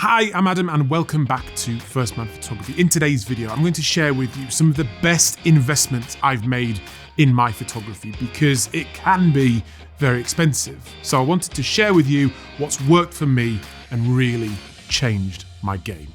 Hi, I'm Adam and welcome back to First Man Photography. In today's video, I'm going to share with you some of the best investments I've made in my photography because it can be very expensive. So I wanted to share with you what's worked for me and really changed my game.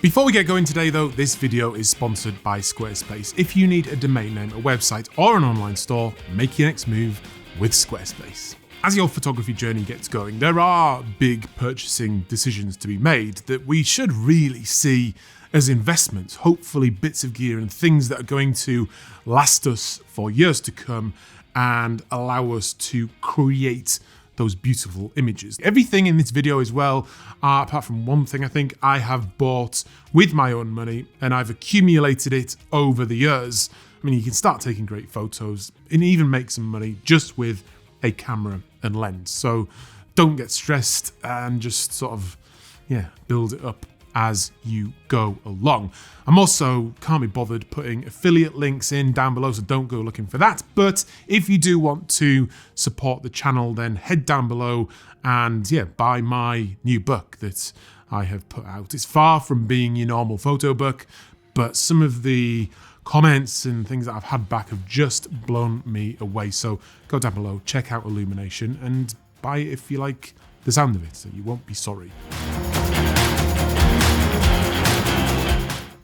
Before we get going today though, this video is sponsored by Squarespace. If you need a domain name, a website or an online store, make your next move with Squarespace. As your photography journey gets going, there are big purchasing decisions to be made that we should really see as investments, hopefully bits of gear and things that are going to last us for years to come and allow us to create those beautiful images. Everything in this video as well, apart from one thing I think I have bought with my own money and I've accumulated it over the years. I mean, you can start taking great photos and even make some money just with a camera and lens. So don't get stressed and just sort of, build it up as you go along. I'm also can't be bothered putting affiliate links in down below, so don't go looking for that. But if you do want to support the channel, then head down below and buy my new book that I have put out. It's far from being your normal photo book, but some of the comments and things that I've had back have just blown me away. So go down below, check out Illumination and buy it if you like the sound of it, so you won't be sorry.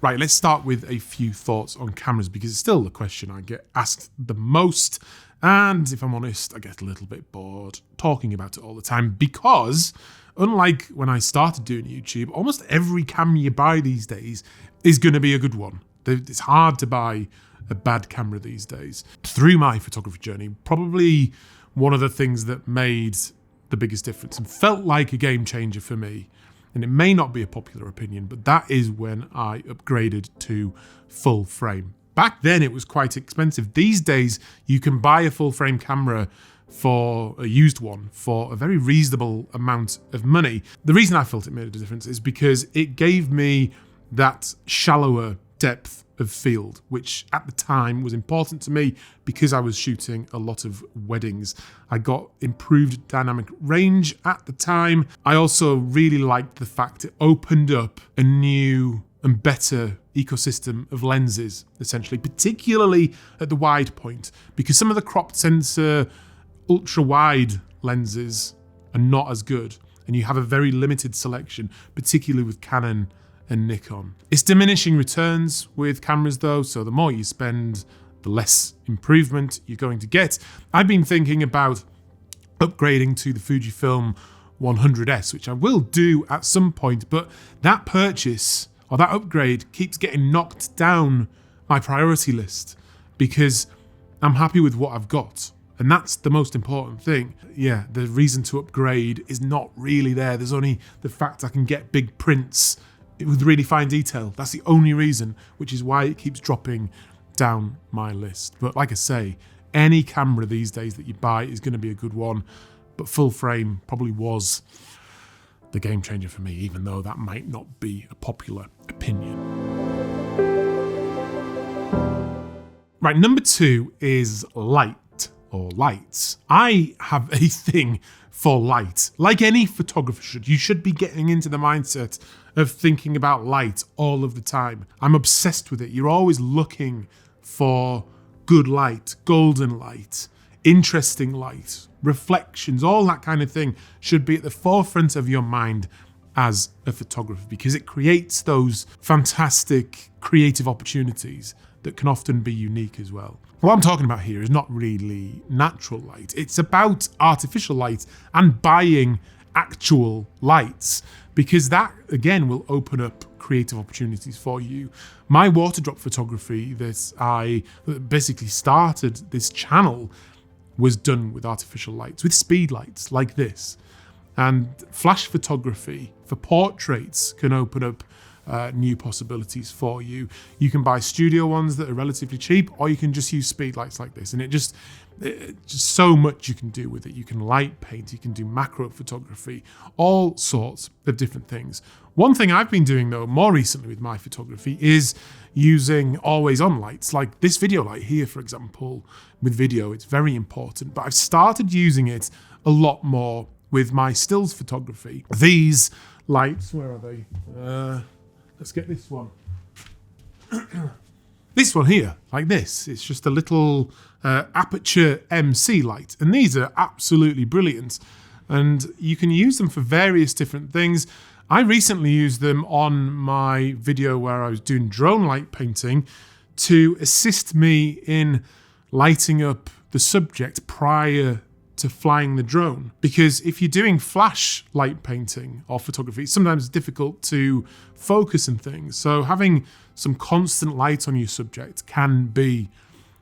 Right, let's start with a few thoughts on cameras because it's still the question I get asked the most. And if I'm honest, I get a little bit bored talking about it all the time because unlike when I started doing YouTube, almost every camera you buy these days is going to be a good one. It's hard to buy a bad camera these days. Through my photography journey, probably one of the things that made the biggest difference and felt like a game changer for me, and it may not be a popular opinion, but that is when I upgraded to full frame. Back then it was quite expensive. These days you can buy a full frame camera for a used one for a very reasonable amount of money. The reason I felt it made a difference is because it gave me that shallower depth of field, which at the time was important to me because I was shooting a lot of weddings. I got improved dynamic range at the time. I also really liked the fact it opened up a new and better ecosystem of lenses, essentially, particularly at the wide point, because some of the cropped sensor ultra wide lenses are not as good and you have a very limited selection, particularly with Canon and Nikon. It's diminishing returns with cameras though, so the more you spend, the less improvement you're going to get. I've been thinking about upgrading to the Fujifilm 100S, which I will do at some point, but that purchase or that upgrade keeps getting knocked down my priority list because I'm happy with what I've got. And that's the most important thing. The reason to upgrade is not really there. There's only the fact I can get big prints with really fine detail. That's the only reason, which is why it keeps dropping down my list. But like I say, any camera these days that you buy is going to be a good one, but full frame probably was the game changer for me, even though that might not be a popular opinion. Right, number 2 is light or lights. I have a thing for light. Like any photographer should, you should be getting into the mindset of thinking about light all of the time. I'm obsessed with it. You're always looking for good light, golden light, interesting light, reflections, all that kind of thing should be at the forefront of your mind as a photographer because it creates those fantastic creative opportunities that can often be unique as well. What I'm talking about here is not really natural light. It's about artificial light and buying actual lights because that, again, will open up creative opportunities for you. My water drop photography that I basically started this channel was done with artificial lights, with speed lights like this. And flash photography for portraits can open up new possibilities for you. You can buy studio ones that are relatively cheap, or you can just use speed lights like this. And it just so much you can do with it. You can light paint, you can do macro photography, all sorts of different things. One thing I've been doing though more recently with my photography is using always on lights, like this video light here, for example. With video, it's very important, but I've started using it a lot more with my stills photography. These lights, where are they? Let's get this one. This one here, like this, it's just a little Aperture MC light, and these are absolutely brilliant, and you can use them for various different things. I recently used them on my video where I was doing drone light painting to assist me in lighting up the subject prior to flying the drone, because if you're doing flash light painting or photography, it's sometimes difficult to focus and things. So having some constant light on your subject can be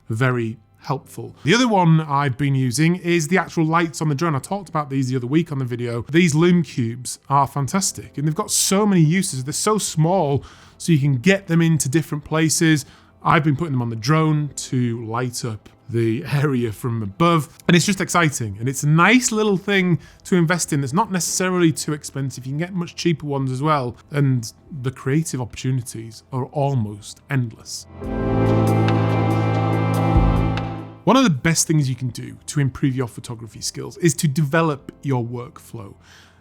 very helpful. The other one I've been using is the actual lights on the drone. I talked about these the other week on the video. These Lume Cubes are fantastic, and they've got so many uses. They're so small, so you can get them into different places. I've been putting them on the drone to light up the area from above, and it's just exciting, and it's a nice little thing to invest in that's not necessarily too expensive. You can get much cheaper ones as well, and the creative opportunities are almost endless. One of the best things you can do to improve your photography skills is to develop your workflow.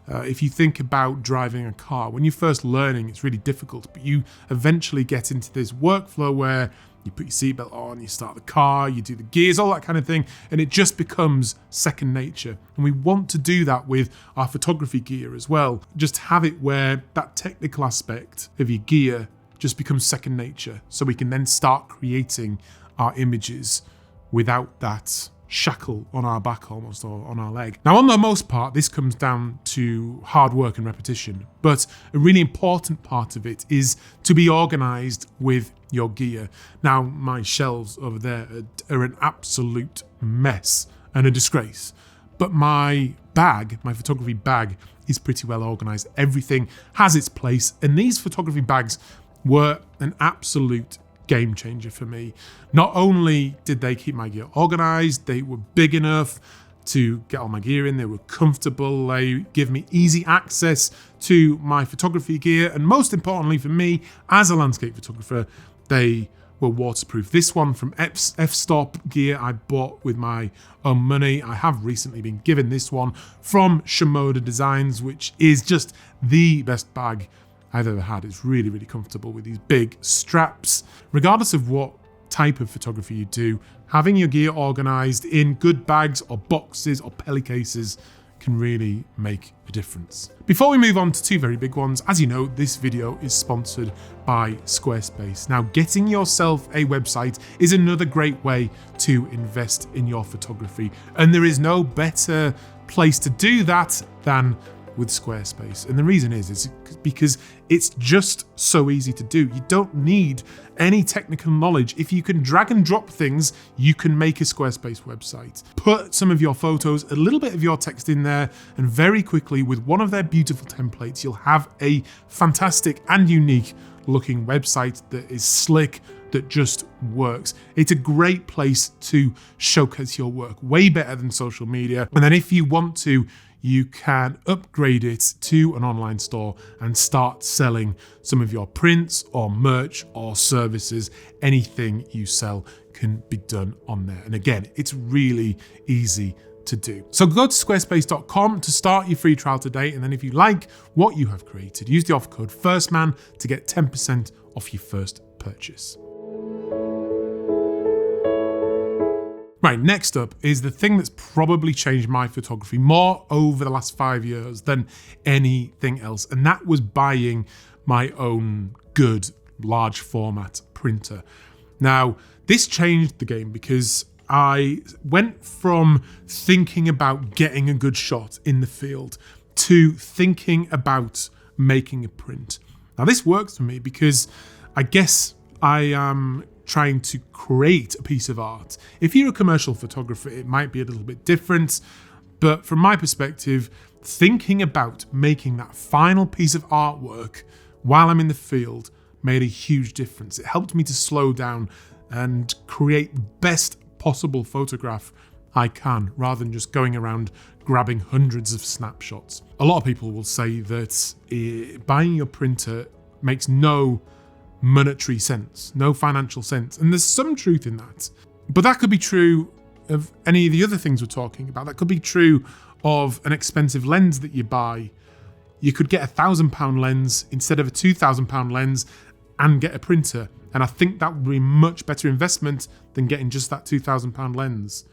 If you think about driving a car, when you're first learning, it's really difficult, but you eventually get into this workflow where you put your seatbelt on, you start the car, you do the gears, all that kind of thing, and it just becomes second nature. And we want to do that with our photography gear as well. Just have it where that technical aspect of your gear just becomes second nature, so we can then start creating our images without that shackle on our back almost, or on our leg. Now, on the most part, this comes down to hard work and repetition, but a really important part of it is to be organized with your gear. Now, my shelves over there are an absolute mess and a disgrace, but my bag, my photography bag, is pretty well organized. Everything has its place, and these photography bags were an absolute game changer for me. Not only did they keep my gear organized, they were big enough to get all my gear in, they were comfortable, they give me easy access to my photography gear, and most importantly for me as a landscape photographer, they were waterproof. This one from F-Stop gear I bought with my own money. I have recently been given this one from Shimoda Designs, which is just the best bag I've ever had. It's really, really comfortable with these big straps. Regardless of what type of photography you do, having your gear organized in good bags or boxes or pelly cases can really make a difference. Before we move on to two very big ones, as you know, this video is sponsored by Squarespace. Now, getting yourself a website is another great way to invest in your photography, and there is no better place to do that than with Squarespace. And the reason is because it's just so easy to do. You don't need any technical knowledge. If you can drag and drop things, you can make a Squarespace website. Put some of your photos, a little bit of your text in there, and very quickly with one of their beautiful templates, you'll have a fantastic and unique looking website that is slick, that just works. It's a great place to showcase your work, way better than social media. And then if you want to, you can upgrade it to an online store and start selling some of your prints or merch or services. Anything you sell can be done on there. And again, it's really easy to do. So go to squarespace.com to start your free trial today. And then if you like what you have created, use the offer code FIRSTMAN to get 10% off your first purchase. Right, next up is the thing that's probably changed my photography more over the last 5 years than anything else, and that was buying my own good large format printer. Now, this changed the game because I went from thinking about getting a good shot in the field to thinking about making a print. Now, this works for me because I guess I am trying to create a piece of art. If you're a commercial photographer, it might be a little bit different, but from my perspective, thinking about making that final piece of artwork while I'm in the field made a huge difference. It helped me to slow down and create the best possible photograph I can, rather than just going around grabbing hundreds of snapshots. A lot of people will say that buying your printer makes no monetary sense, no financial sense. And there's some truth in that. But that could be true of any of the other things we're talking about. That could be true of an expensive lens that you buy. You could get £1,000 lens instead of a £2,000 lens and get a printer. And I think that would be a much better investment than getting just that £2,000 lens.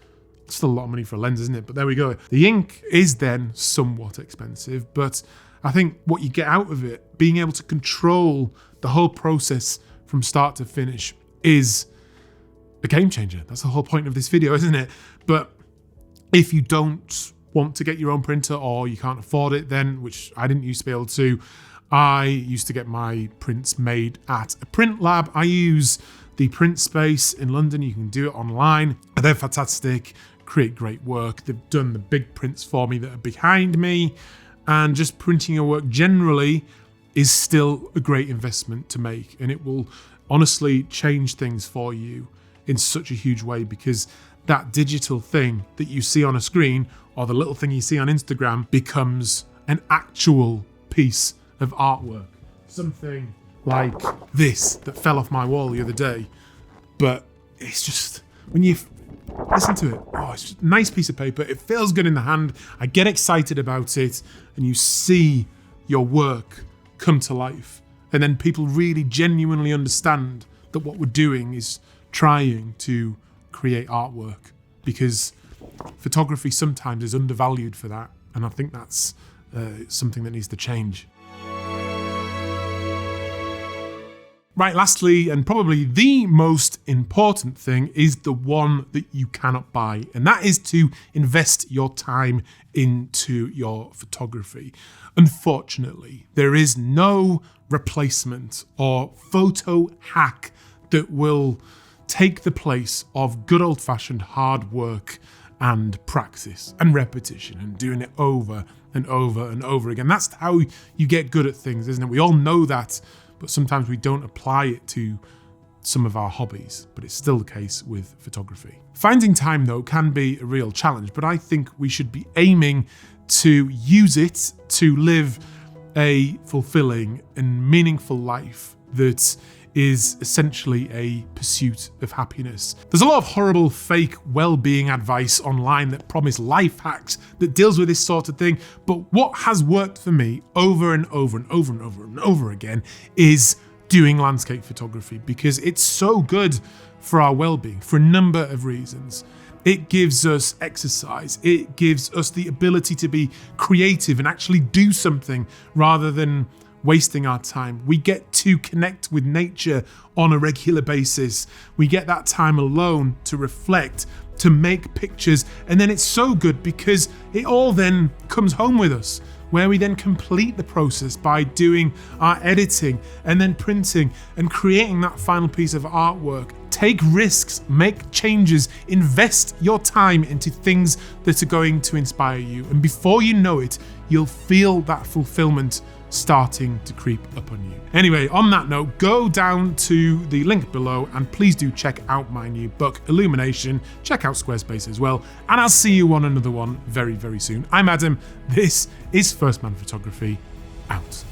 Still a lot of money for a lens, isn't it? But there we go. The ink is then somewhat expensive, but I think what you get out of it, being able to control the whole process from start to finish, is a game changer. That's the whole point of this video, isn't it? But if you don't want to get your own printer or you can't afford it then, which I didn't used to be able to, I used to get my prints made at a print lab. I use the Print Space in London. You can do it online. They're fantastic, create great work. They've done the big prints for me that are behind me, and just printing your work generally is still a great investment to make, and it will honestly change things for you in such a huge way, because that digital thing that you see on a screen or the little thing you see on Instagram becomes an actual piece of artwork. Something like this that fell off my wall the other day, but it's just, when you listen to it, oh, it's just a nice piece of paper. It feels good in the hand. I get excited about it, and you see your work come to life. And then people really genuinely understand that what we're doing is trying to create artwork, because photography sometimes is undervalued for that. And I think that's something that needs to change. Right, lastly, and probably the most important thing, is the one that you cannot buy, and that is to invest your time into your photography. Unfortunately, there is no replacement or photo hack that will take the place of good old-fashioned hard work and practice and repetition and doing it over and over and over again. That's how you get good at things, isn't it? We all know that, but sometimes we don't apply it to some of our hobbies, but it's still the case with photography. Finding time, though, can be a real challenge, but I think we should be aiming to use it to live a fulfilling and meaningful life that is essentially a pursuit of happiness. There's a lot of horrible fake well-being advice online that promise life hacks that deals with this sort of thing, but what has worked for me over and over and over and over and over again is doing landscape photography, because it's so good for our well-being for a number of reasons. It gives us exercise. It gives us the ability to be creative and actually do something rather than wasting our time. We get to connect with nature on a regular basis. We get that time alone to reflect, to make pictures, and then it's so good because it all then comes home with us, where we then complete the process by doing our editing and then printing and creating that final piece of artwork. Take risks, make changes, invest your time into things that are going to inspire you, and before you know it, you'll feel that fulfillment starting to creep up on you. Anyway, on that note, go down to the link below and please do check out my new book, Illumination. Check out Squarespace as well, and I'll see you on another one very, very soon. I'm Adam. This is First Man Photography, out.